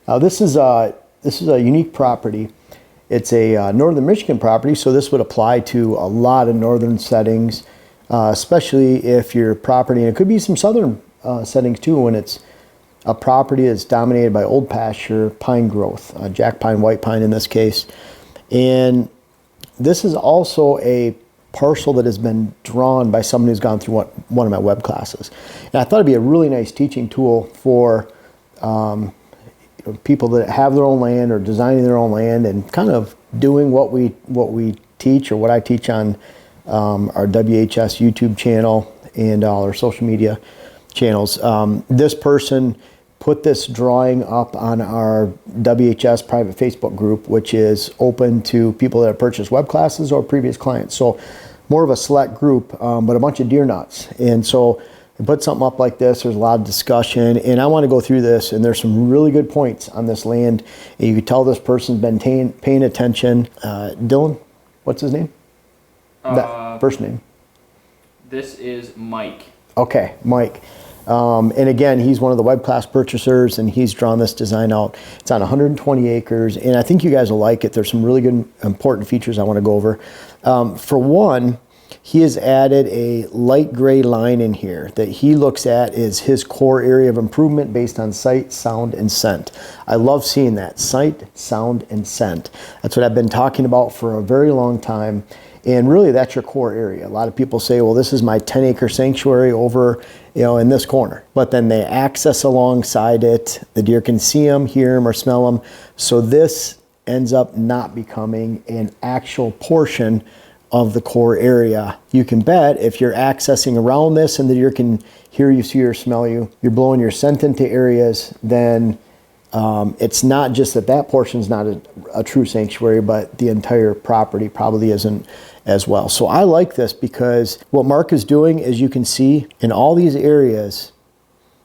Now this is a unique property. It's a northern Michigan property, so this would apply to a lot of northern settings, especially if your property, and it could be some southern settings too, when it's a property that's dominated by old pasture pine growth, jack pine, white pine in this case. And this is also a parcel that has been drawn by someone who's gone through one of my web classes. And I thought it'd be a really nice teaching tool for people that have their own land or designing their own land and kind of doing what we teach, or what I teach on our WHS YouTube channel and our social media channels. This person put this drawing up on our WHS private Facebook group, which is open to people that have purchased web classes or previous clients. So more of a select group, but a bunch of deer nuts. And so I put something up like this. There's a lot of discussion, and I want to go through this, and there's some really good points on this land. And you can tell this person's been paying attention. Dylan, what's his name? That first name. This is Mike. Okay, Mike. And again, he's one of the web class purchasers, and he's drawn this design out. It's on 120 acres, and I think you guys will like it. There's some really good, important features I want to go over. For one, he has added a light gray line in here that he looks at as his core area of improvement based on sight, sound, and scent. I love seeing that. Sight, sound, and scent. That's what I've been talking about for a very long time. And really, that's your core area. A lot of people say, well, this is my 10-acre sanctuary over, in this corner. But then they access alongside it. The deer can see them, hear them, or smell them. So this ends up not becoming an actual portion of the core area. You can bet if you're accessing around this and the deer can hear you, see you, or smell you, you're blowing your scent into areas, then it's not just that portion is not a true sanctuary, but the entire property probably isn't as well. So I like this because what Mark is doing, as you can see, in all these areas,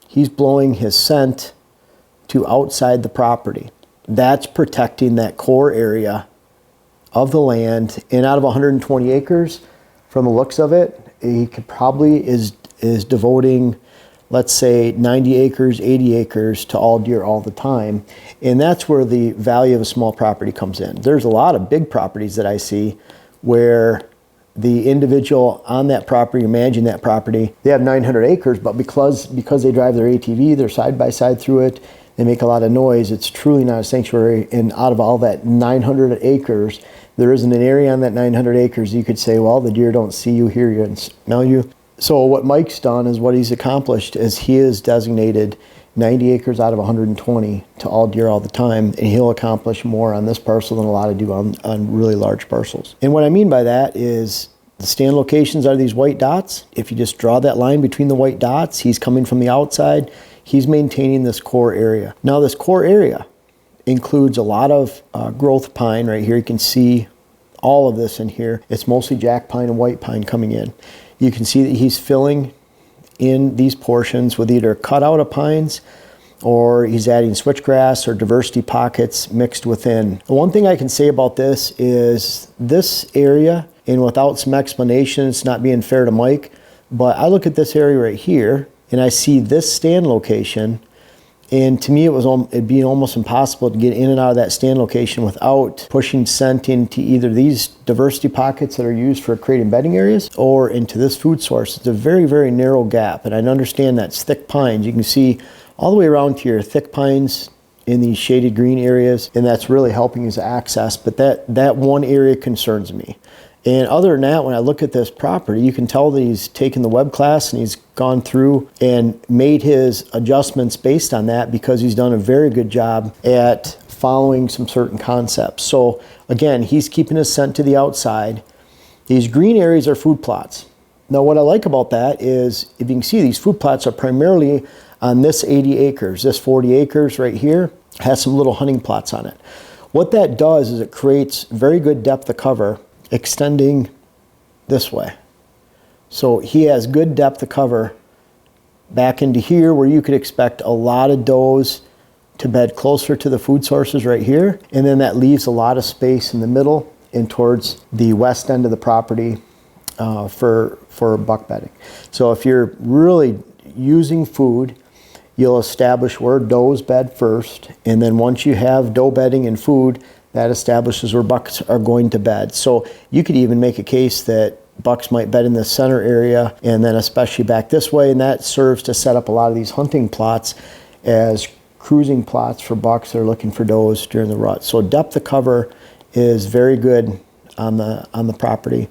he's blowing his scent to outside the property. That's protecting that core area of the land. And out of 120 acres, from the looks of it, he could probably is devoting, let's say, 90 acres, 80 acres to all deer all the time. And that's where the value of a small property comes in. There's a lot of big properties that I see where the individual on that property, managing that property, they have 900 acres, but because they drive their ATV, they're side by side through it, they make a lot of noise, it's truly not a sanctuary. And out of all that 900 acres, there isn't an area on that 900 acres you could say, well, the deer don't see you, hear you, and smell you. So what Mike's done is what he's accomplished is he has designated 90 acres out of 120 to all deer all the time, and he'll accomplish more on this parcel than a lot of do on really large parcels. And what I mean by that is the stand locations are these white dots. If you just draw that line between the white dots, he's coming from the outside, he's maintaining this core area. Now this core area includes a lot of growth pine right here. You can see all of this in here. It's mostly jack pine and white pine coming in. You can see that he's filling in these portions with either cutout of pines, or he's adding switchgrass or diversity pockets mixed within. The one thing I can say about this is this area, and without some explanation, it's not being fair to Mike, but I look at this area right here and I see this stand location, and to me it'd be almost impossible to get in and out of that stand location without pushing scent into either these diversity pockets that are used for creating bedding areas or into this food source. It's a very, very narrow gap, and I understand that's thick pines. You can see all the way around here, thick pines in these shaded green areas, and that's really helping his access, but that one area concerns me. And other than that, when I look at this property, you can tell that he's taken the web class and he's gone through and made his adjustments based on that, because he's done a very good job at following some certain concepts. So again, he's keeping his scent to the outside. These green areas are food plots. Now what I like about that is, if you can see, these food plots are primarily on this 80 acres. This 40 acres right here has some little hunting plots on it. What that does is it creates very good depth of cover extending this way. So he has good depth of cover back into here, where you could expect a lot of does to bed closer to the food sources right here. And then that leaves a lot of space in the middle and towards the west end of the property for buck bedding. So if you're really using food you'll establish where does bed first, and then once you have doe bedding and food, that establishes where bucks are going to bed. So you could even make a case that bucks might bed in the center area, and then especially back this way, and that serves to set up a lot of these hunting plots as cruising plots for bucks that are looking for does during the rut. So depth of cover is very good on the property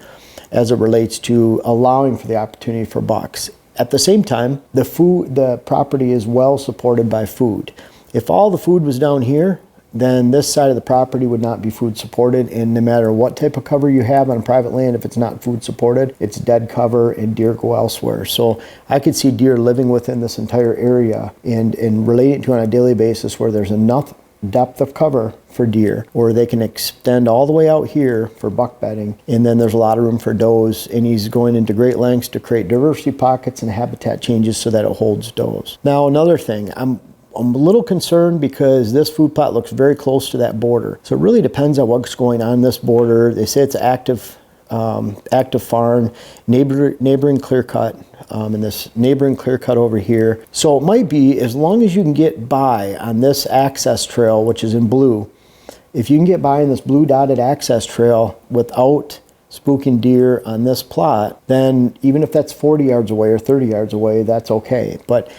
as it relates to allowing for the opportunity for bucks. At the same time, the property is well supported by food. If all the food was down here, then this side of the property would not be food supported, and no matter what type of cover you have on private land, if it's not food supported, it's dead cover and deer go elsewhere. So I could see deer living within this entire area and relating to on a daily basis where there's enough depth of cover for deer, or they can extend all the way out here for buck bedding, and then there's a lot of room for does, and he's going into great lengths to create diversity pockets and habitat changes so that it holds does. Now another thing, I'm a little concerned because this food plot looks very close to that border. So it really depends on what's going on this border. They say it's active farm, neighboring clear cut, and this neighboring clear cut over here. So it might be, as long as you can get by on this access trail, which is in blue, if you can get by in this blue dotted access trail without spooking deer on this plot, then even if that's 40 yards away or 30 yards away, that's okay. But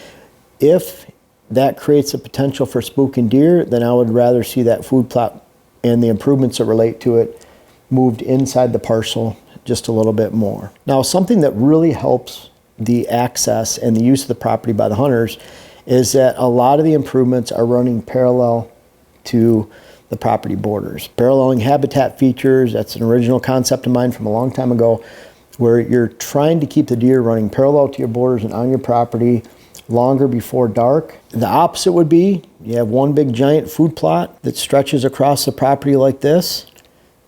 if that creates a potential for spooking deer, then I would rather see that food plot and the improvements that relate to it moved inside the parcel just a little bit more. Now, something that really helps the access and the use of the property by the hunters is that a lot of the improvements are running parallel to the property borders. Paralleling habitat features, that's an original concept of mine from a long time ago, where you're trying to keep the deer running parallel to your borders and on your property longer before dark. The opposite would be, you have one big giant food plot that stretches across the property like this.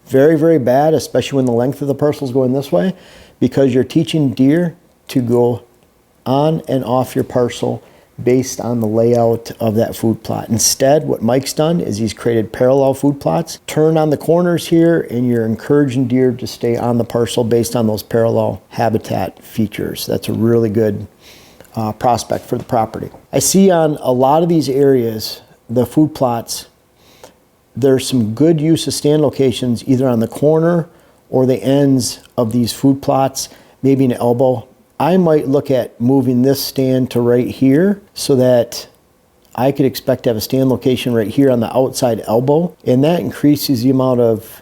Very, very bad, especially when the length of the parcel is going this way, because you're teaching deer to go on and off your parcel based on the layout of that food plot. Instead, what Mike's done is he's created parallel food plots, turn on the corners here, and you're encouraging deer to stay on the parcel based on those parallel habitat features. That's a really good prospect for the property. I see on a lot of these areas, the food plots, there's some good use of stand locations either on the corner or the ends of these food plots, maybe an elbow. I might look at moving this stand to right here so that I could expect to have a stand location right here on the outside elbow, and that increases the amount of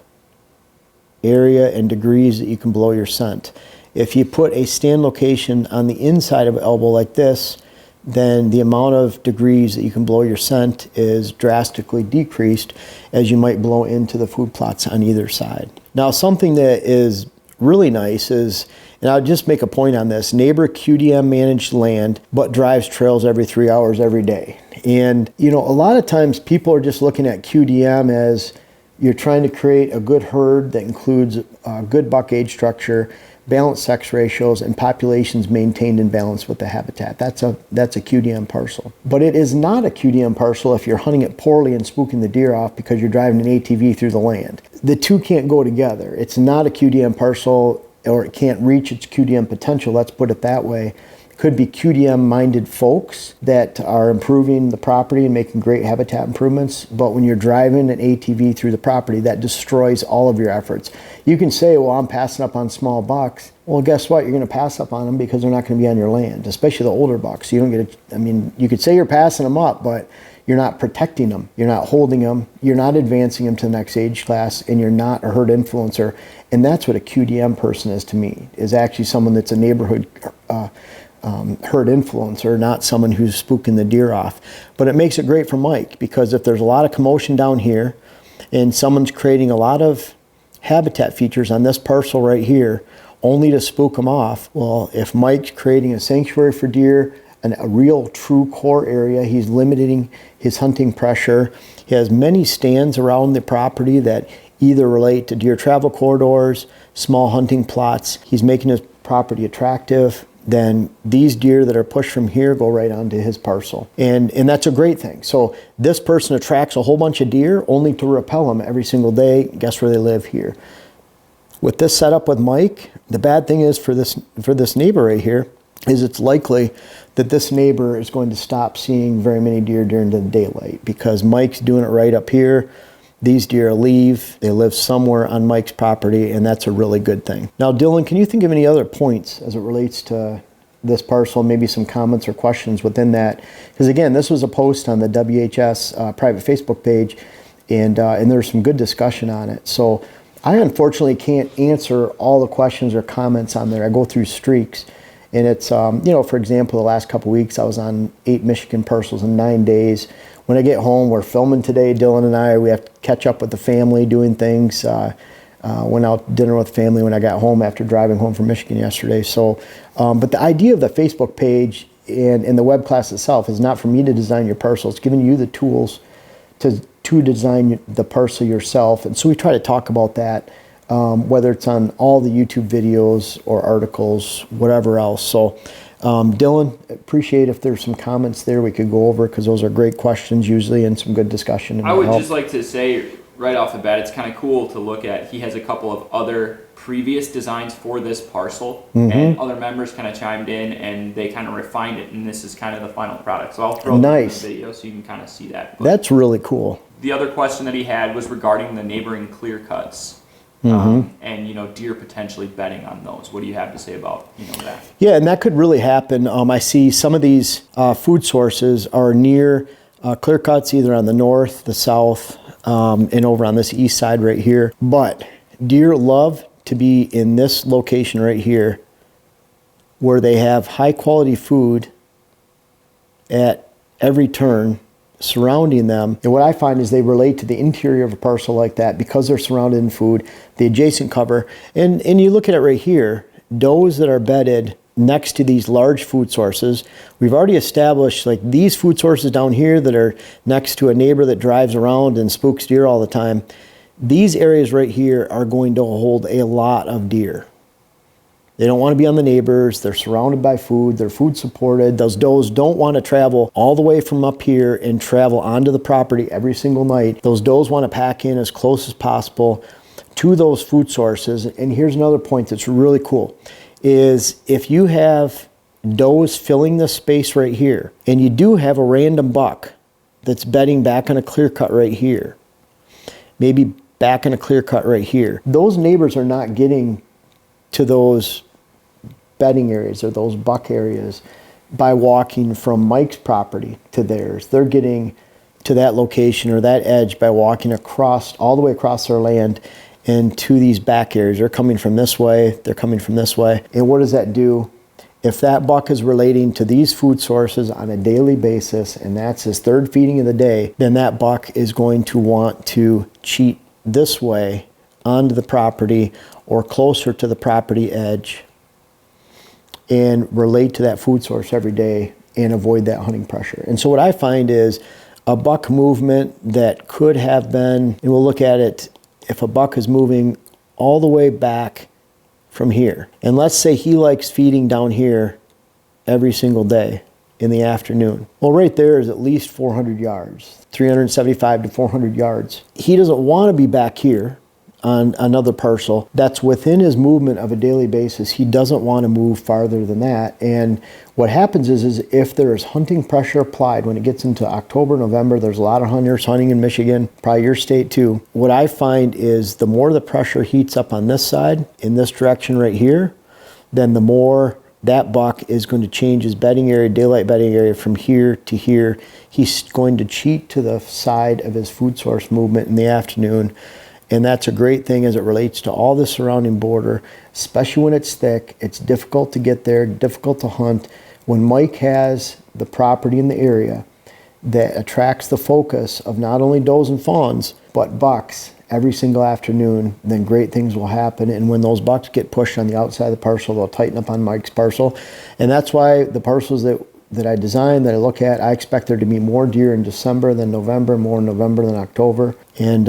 area and degrees that you can blow your scent. If you put a stand location on the inside of elbow like this, then the amount of degrees that you can blow your scent is drastically decreased as you might blow into the food plots on either side. Now, something that is really nice is, and I'll just make a point on this, neighbor QDM managed land, but drives trails every 3 hours every day. And, you know, a lot of times people are just looking at QDM as you're trying to create a good herd that includes a good buck age structure, balanced sex ratios, and populations maintained in balance with the habitat. That's a QDM parcel. But it is not a QDM parcel if you're hunting it poorly and spooking the deer off because you're driving an ATV through the land. The two can't go together. It's not a QDM parcel, or it can't reach its QDM potential, let's put it that way. Could be QDM-minded folks that are improving the property and making great habitat improvements, but when you're driving an ATV through the property, that destroys all of your efforts. You can say, well, I'm passing up on small bucks. Well, guess what? You're going to pass up on them because they're not going to be on your land, especially the older bucks. You don't get I mean, you could say you're passing them up, but you're not protecting them. You're not holding them. You're not advancing them to the next age class, and you're not a herd influencer. And that's what a QDM person is to me, is actually someone that's a neighborhood herd influencer, not someone who's spooking the deer off. But it makes it great for Mike, because if there's a lot of commotion down here and someone's creating a lot of habitat features on this parcel right here only to spook them off, well, if Mike's creating a sanctuary for deer, a real true core area, he's limiting his hunting pressure. He has many stands around the property that either relate to deer travel corridors, small hunting plots. He's making his property attractive. Then these deer that are pushed from here go right onto his parcel. And that's a great thing. So this person attracts a whole bunch of deer only to repel them every single day. Guess where they live? Here. With this setup with Mike, the bad thing is for this neighbor right here is it's likely that this neighbor is going to stop seeing very many deer during the daylight, because Mike's doing it right up here. These deer leave, they live somewhere on Mike's property, and that's a really good thing. Now, Dylan, can you think of any other points as it relates to this parcel, maybe some comments or questions within that? Because again, this was a post on the WHS private Facebook page, and there's some good discussion on it. So I unfortunately can't answer all the questions or comments on there. I go through streaks, and it's, for example, the last couple weeks I was on 8 Michigan parcels in 9 days. When I get home, we're filming today, Dylan and I, we have to catch up with the family, doing things. Went out to dinner with family when I got home after driving home from Michigan yesterday. So, but the idea of the Facebook page and the web class itself is not for me to design your parcel. It's giving you the tools to design the parcel yourself. And so we try to talk about that, whether it's on all the YouTube videos or articles, whatever else. So Dylan, appreciate if there's some comments there we could go over, because those are great questions usually and some good discussion. I would just like to say right off the bat, it's kind of cool to look at. He has a couple of other previous designs for this parcel, and other members kind of chimed in and they kind of refined it, and this is kind of the final product. So I'll throw this in the video so you can kind of see that. But that's really cool. The other question that he had was regarding the neighboring clear cuts. And deer potentially bedding on those. What do you have to say about that? Yeah, and that could really happen. I see some of these food sources are near clear cuts, either on the north, the south, and over on this east side right here. But deer love to be in this location right here, where they have high quality food at every turn surrounding them. And what I find is they relate to the interior of a parcel like that because they're surrounded in food, the adjacent cover. And you look at it right here, does that are bedded next to these large food sources. We've already established, like, these food sources down here that are next to a neighbor that drives around and spooks deer all the time. These areas right here are going to hold a lot of deer. They don't want to be on the neighbors. They're surrounded by food. They're food supported. Those does don't want to travel all the way from up here and travel onto the property every single night. Those does want to pack in as close as possible to those food sources. And here's another point that's really cool, is if you have does filling this space right here, and you do have a random buck that's bedding back on a clear cut right here, maybe back in a clear cut right here, those neighbors are not getting to those bedding areas or those buck areas by walking from Mike's property to theirs. They're getting to that location or that edge by walking across, all the way across their land and to these back areas. They're coming from this way, they're coming from this way. And what does that do? If that buck is relating to these food sources on a daily basis, and that's his third feeding of the day, then that buck is going to want to cheat this way onto the property or closer to the property edge and relate to that food source every day and avoid that hunting pressure. And so what I find is a buck movement that could have been, and we'll look at it, if a buck is moving all the way back from here, and let's say he likes feeding down here every single day in the afternoon. Well, right there is at least 400 yards, 375 to 400 yards. He doesn't want to be back here on another parcel that's within his movement of a daily basis. He doesn't want to move farther than that. And what happens is if there is hunting pressure applied when it gets into October, November, there's a lot of hunters hunting in Michigan, probably your state too. What I find is the more the pressure heats up on this side, in this direction right here, then the more that buck is going to change his bedding area, daylight bedding area, from here to here. He's going to cheat to the side of his food source movement in the afternoon. And that's a great thing as it relates to all the surrounding border, especially when it's thick. It's difficult to get there, difficult to hunt. When Mike has the property in the area that attracts the focus of not only does and fawns, but bucks every single afternoon, then great things will happen. And when those bucks get pushed on the outside of the parcel, they'll tighten up on Mike's parcel. And that's why the parcels that I design, that I look at, I expect there to be more deer in December than November, more in November than October. And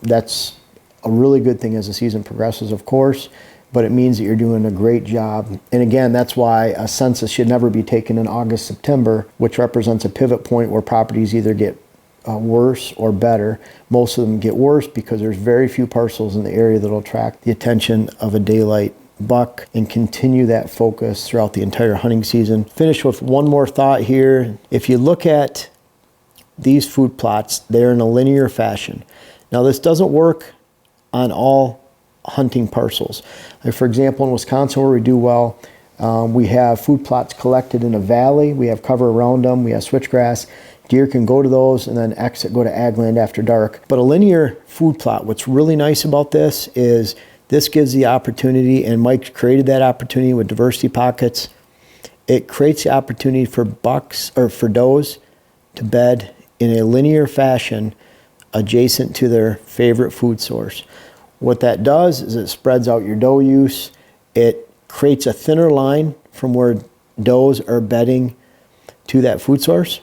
that's a really good thing as the season progresses, of course, but it means that you're doing a great job. And again, that's why a census should never be taken in August, September, which represents a pivot point where properties either get worse or better. Most of them get worse because there's very few parcels in the area that will attract the attention of a daylight buck and continue that focus throughout the entire hunting season. Finish with one more thought here. If you look at these food plots, they're in a linear fashion. Now this doesn't work on all hunting parcels. Like for example, in Wisconsin where we do well, we have food plots collected in a valley. We have cover around them. We have switchgrass. Deer can go to those and then exit, go to ag land after dark. But a linear food plot, what's really nice about this is this gives the opportunity, and Mike created that opportunity with diversity pockets. It creates the opportunity for bucks or for does to bed in a linear fashion adjacent to their favorite food source. What that does is it spreads out your doe use. It creates a thinner line from where does are bedding to that food source.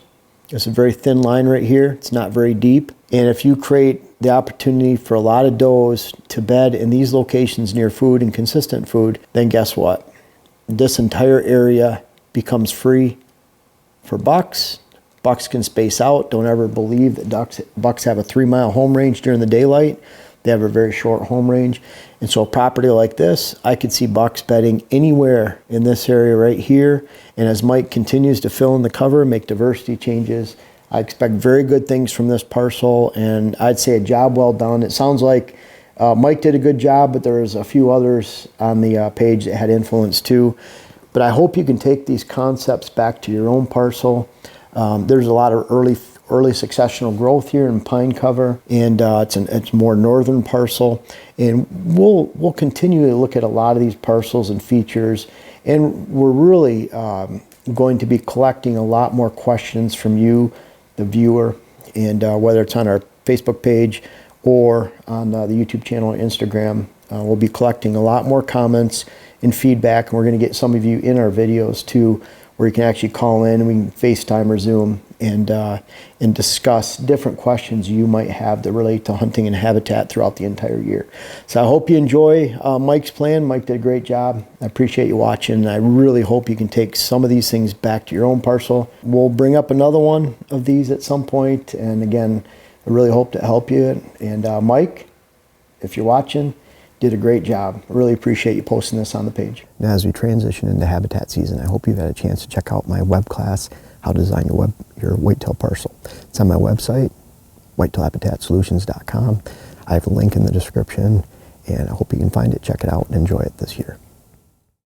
It's a very thin line right here. It's not very deep. And if you create the opportunity for a lot of does to bed in these locations near food and consistent food, then guess what? This entire area becomes free for bucks. Bucks can space out. Don't ever believe that bucks have a 3-mile home range during the daylight. They have a very short home range. And so a property like this, I could see bucks bedding anywhere in this area right here. And as Mike continues to fill in the cover, make diversity changes, I expect very good things from this parcel, and I'd say a job well done. It sounds like Mike did a good job, but there was a few others on the page that had influence too. But I hope you can take these concepts back to your own parcel. There's a lot of early successional growth here in pine cover, and it's a more northern parcel. And we'll continue to look at a lot of these parcels and features, and we're really going to be collecting a lot more questions from you, the viewer, and whether it's on our Facebook page or on the YouTube channel or Instagram. We'll be collecting a lot more comments and feedback, and we're going to get some of you in our videos too, where you can actually call in and we can FaceTime or Zoom and discuss different questions you might have that relate to hunting and habitat throughout the entire year. So I hope you enjoy Mike's plan. Mike did a great job. I appreciate you watching, and I really hope you can take some of these things back to your own parcel. We'll bring up another one of these at some point, and again, I really hope to help you. And Mike, if you're watching, did a great job. I really appreciate you posting this on the page. Now, as we transition into habitat season, I hope you've had a chance to check out my web class, How to Design Your Whitetail Parcel. It's on my website, whitetailhabitatsolutions.com. I have a link in the description, and I hope you can find it, check it out, and enjoy it this year.